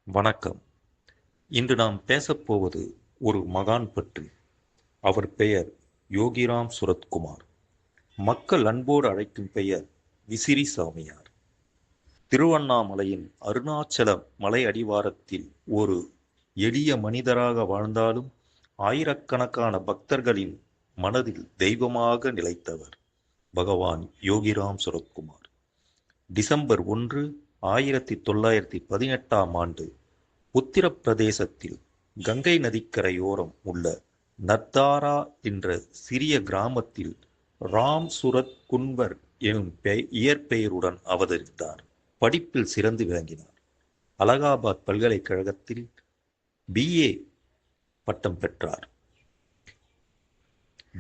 வணக்கம். இன்று நாம் பேசப்போவது ஒரு மகான் பற்றி. அவர் பெயர் யோகிராம் சுரத்குமார். மக்கள் அன்போடு அழைக்கும் பெயர் விசிறி சாமியார். திருவண்ணாமலையின் அருணாச்சல மலை அடிவாரத்தில் ஒரு எளிய மனிதராக வாழ்ந்தாலும் ஆயிரக்கணக்கான பக்தர்களின் மனதில் தெய்வமாக நிலைத்தவர் பகவான் யோகிராம் சுரத்குமார். டிசம்பர் 1, 1918ஆம் ஆண்டு உத்தரப்பிரதேசத்தில் கங்கை நதிக்கரையோரம் உள்ள நர்தாரா என்ற சிறிய கிராமத்தில் ராம் சுரத் குன்வர் எனும் இயற்பெயருடன் அவதரித்தார். படிப்பில் சிறந்து விளங்கினார். அலகாபாத் பல்கலைக்கழகத்தில் BA பட்டம் பெற்றார்.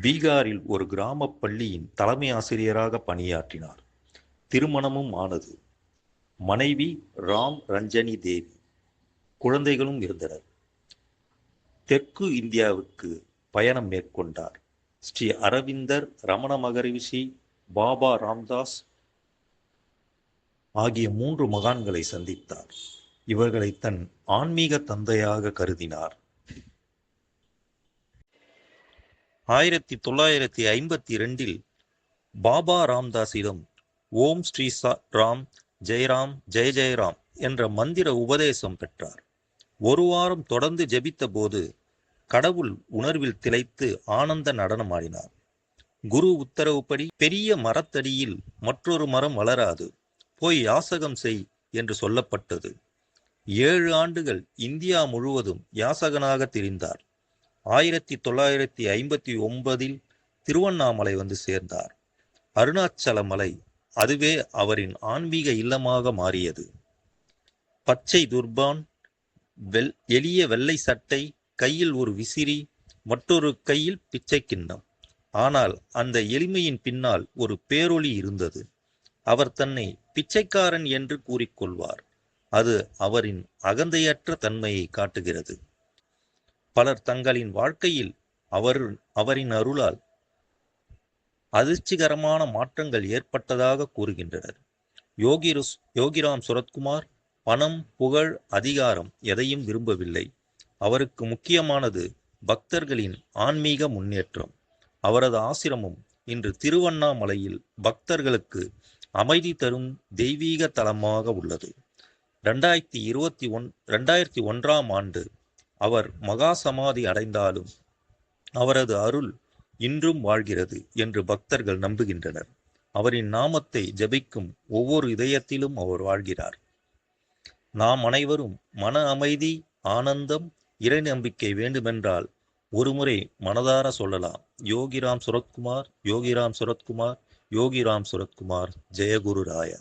பீகாரில் ஒரு கிராம பள்ளியின் தலைமை ஆசிரியராக பணியாற்றினார். திருமணமும் ஆனது. மனைவி ராம் ரஞ்சனி தேவி. குழந்தைகளும் இருந்தனர். தெற்கு இந்தியாவுக்கு பயணம் மேற்கொண்டார். ஸ்ரீ அரவிந்தர், ரமண மகரிஷி, பாபா ராம்தாஸ் ஆகிய 3 மகான்களை சந்தித்தார். இவர்களை தன் ஆன்மீக தந்தையாக கருதினார். 1952இல் பாபா ராம்தாஸிடம் ஓம் ஸ்ரீ ராம் ஜெயராம் ஜெய ஜெயராம் என்ற மந்திர உபதேசம் பெற்றார். ஒரு வாரம் தொடர்ந்து ஜெபித்த போது கடவுள் உணர்வில் திளைத்து ஆனந்த நடனமாடினார். குரு உத்தரவுப்படி பெரிய மரத்தடியில் மற்றொரு மரம் வளராது, போய் யாசகம் செய் என்று சொல்லப்பட்டது. 7 ஆண்டுகள் இந்தியா முழுவதும் யாசகனாக திரிந்தார். 1959இல் திருவண்ணாமலை வந்து சேர்ந்தார். அருணாச்சல மலை அதுவே அவரின் ஆன்மீக இல்லமாக மாறியது. பச்சை துர்பான், எளிய வெள்ளை சட்டை, கையில் ஒரு விசிறி, மற்றொரு கையில் பிச்சை கிண்ணம். ஆனால் அந்த எளிமையின் பின்னால் ஒரு பேரொளி இருந்தது. அவர் தன்னை பிச்சைக்காரன் என்று கூறிக்கொள்வார். அது அவரின் அகந்தையற்ற தன்மையை காட்டுகிறது. பலர் தங்களின் வாழ்க்கையில் அவரின் அருளால் அதிர்ச்சிகரமான மாற்றங்கள் ஏற்பட்டதாக கூறுகின்றனர். யோகிராம் சுரத்குமார் பணம், புகழ், அதிகாரம் எதையும் விரும்பவில்லை. அவருக்கு முக்கியமானது பக்தர்களின் ஆன்மீக முன்னேற்றம். அவரது ஆசிரமம் இன்று திருவண்ணாமலையில் பக்தர்களுக்கு அமைதி தரும் தெய்வீக தலமாக உள்ளது. 2001ஆம் ஆண்டு அவர் மகா சமாதி அடைந்தாலும் அவரது அருள் இன்றும் வாழ்கிறது என்று பக்தர்கள் நம்புகின்றனர். அவரின் நாமத்தை ஜபிக்கும் ஒவ்வொரு இதயத்திலும் அவர் வாழ்கிறார். நாம் அனைவரும் மன அமைதி, ஆனந்தம், இறை நம்பிக்கை வேண்டுமென்றால் ஒருமுறை மனதார சொல்லலாம், யோகிராம் சுரத்குமார், யோகிராம் சுரத்குமார், யோகிராம் சுரத்குமார், ஜெயகுரு ராயா.